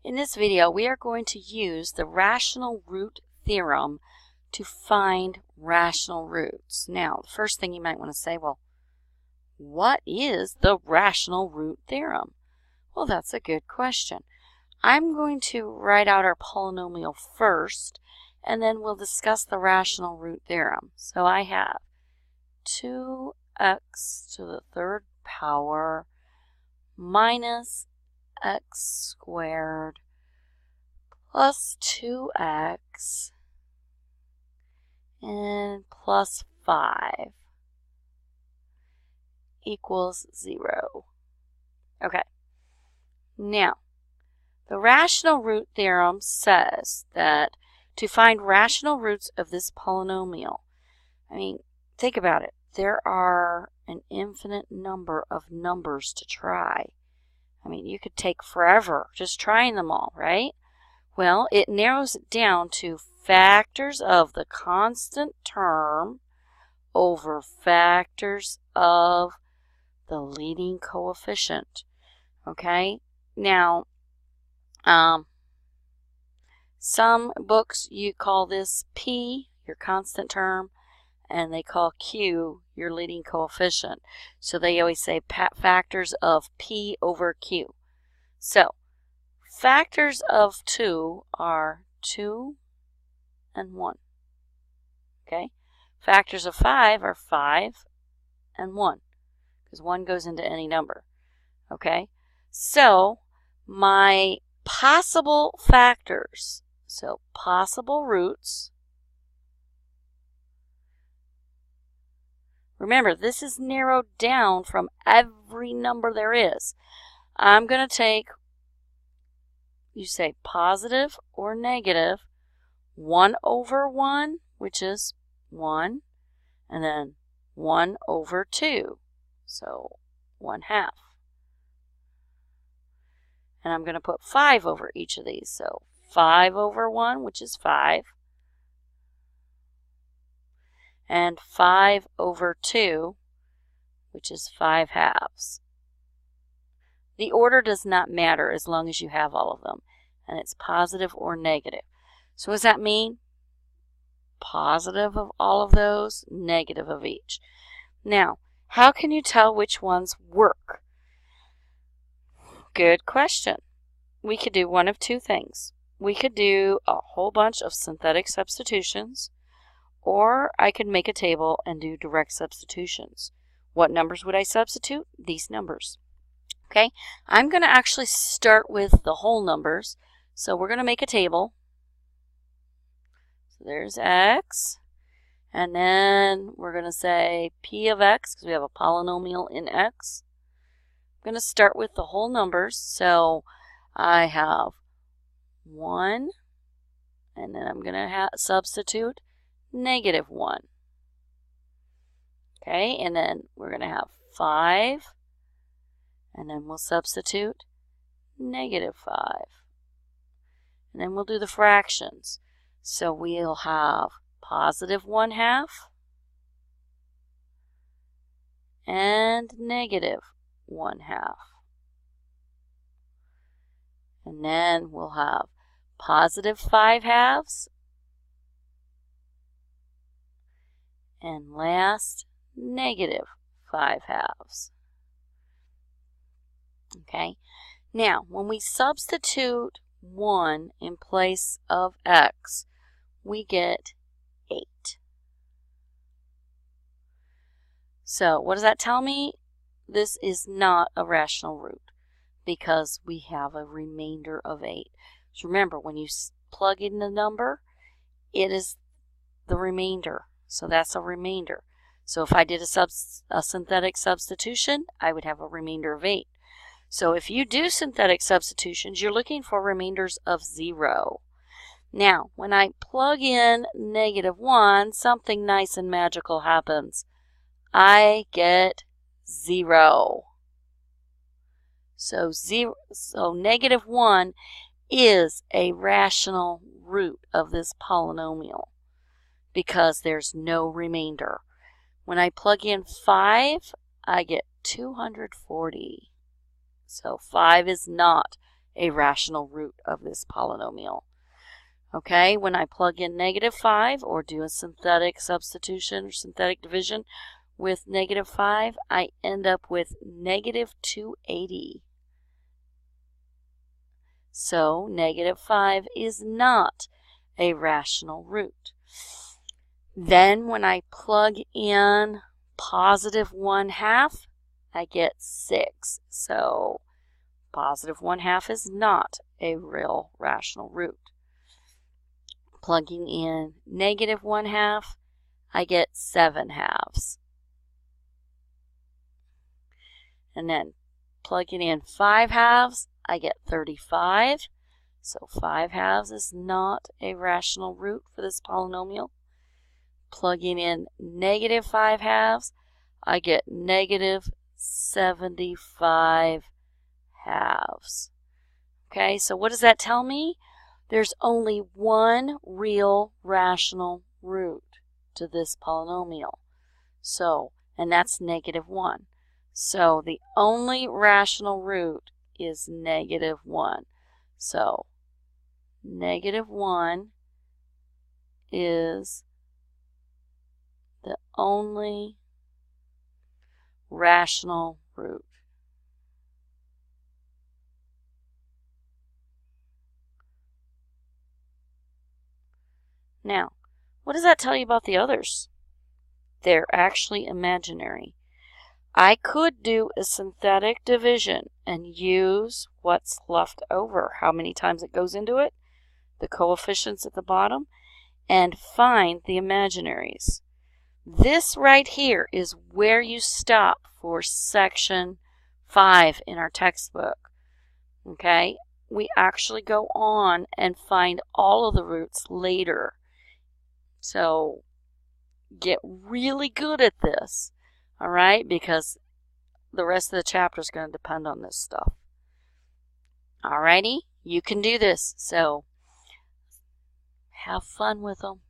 In this video, we are going to use the rational root theorem to find rational roots. Now, the first thing you might want to say, well, what is the rational root theorem? Well, that's a good question. I'm going to write out our polynomial first, and then we'll discuss the rational root theorem. So I have 2x to the third power minus x squared plus 2x and plus 5 equals 0. Okay, now the rational root theorem says that to find rational roots of this polynomial, think about it. There are an infinite number of numbers to try. You could take forever just trying them all, right? Well, it narrows it down to factors of the constant term over factors of the leading coefficient. Okay? Now, some books you call this P, your constant term, and they call Q your leading coefficient. So they always say factors of P over Q. So factors of 2 are 2 and 1. Okay? Factors of 5 are 5 and 1, because 1 goes into any number. Okay? So my possible factors, so possible roots, remember, this is narrowed down from every number there is. I'm going to take, you say positive or negative, 1 over 1, which is 1, and then 1 over 2, so 1/2. And I'm going to put 5 over each of these, so 5 over 1, which is 5. And 5 over 2, which is 5/2. The order does not matter as long as you have all of them, and it's positive or negative. So what does that mean? Positive of all of those, negative of each. Now, how can you tell which ones work? Good question. We could do one of two things. We could do a whole bunch of synthetic substitutions, or I could make a table and do direct substitutions. What numbers would I substitute? These numbers. Okay, I'm going to actually start with the whole numbers. So we're going to make a table. So there's x. And then we're going to say p of x, because we have a polynomial in x. I'm going to start with the whole numbers. So I have 1. And then I'm going to substitute -1. Okay, and then we're going to have 5, and then we'll substitute -5. And then we'll do the fractions. So we'll have positive 1/2 and -1/2. And then we'll have positive 5/2 and last, -5/2. Okay, now when we substitute 1 in place of x, we get 8. So what does that tell me? This is not a rational root because we have a remainder of 8. So remember, when you plug in the number, it is the remainder. So that's a remainder. So if I did a synthetic substitution, I would have a remainder of 8. So if you do synthetic substitutions, you're looking for remainders of 0. Now, when I plug in -1, something nice and magical happens. I get 0. So -1 is a rational root of this polynomial, because there's no remainder. When I plug in 5, I get 240. So 5 is not a rational root of this polynomial. Okay, when I plug in -5 or do a synthetic substitution or synthetic division with -5, I end up with -280. So -5 is not a rational root. Then when I plug in +1/2, I get 6. So +1/2 is not a real rational root. Plugging in -1/2, I get 7/2. And then plugging in 5/2, I get 35. So 5/2 is not a rational root for this polynomial. Plugging in -5/2, I get -75/2. Okay, so what does that tell me? There's only one real rational root to this polynomial. So, and that's -1. So the only rational root is -1. So -1 is the only rational root. Now, what does that tell you about the others? They're actually imaginary. I could do a synthetic division and use what's left over, how many times it goes into it, the coefficients at the bottom, and find the imaginaries. This right here is where you stop for section 5 in our textbook. Okay, we actually go on and find all of the roots later. So get really good at this, all right, because the rest of the chapter is going to depend on this stuff. All righty, you can do this, so have fun with them.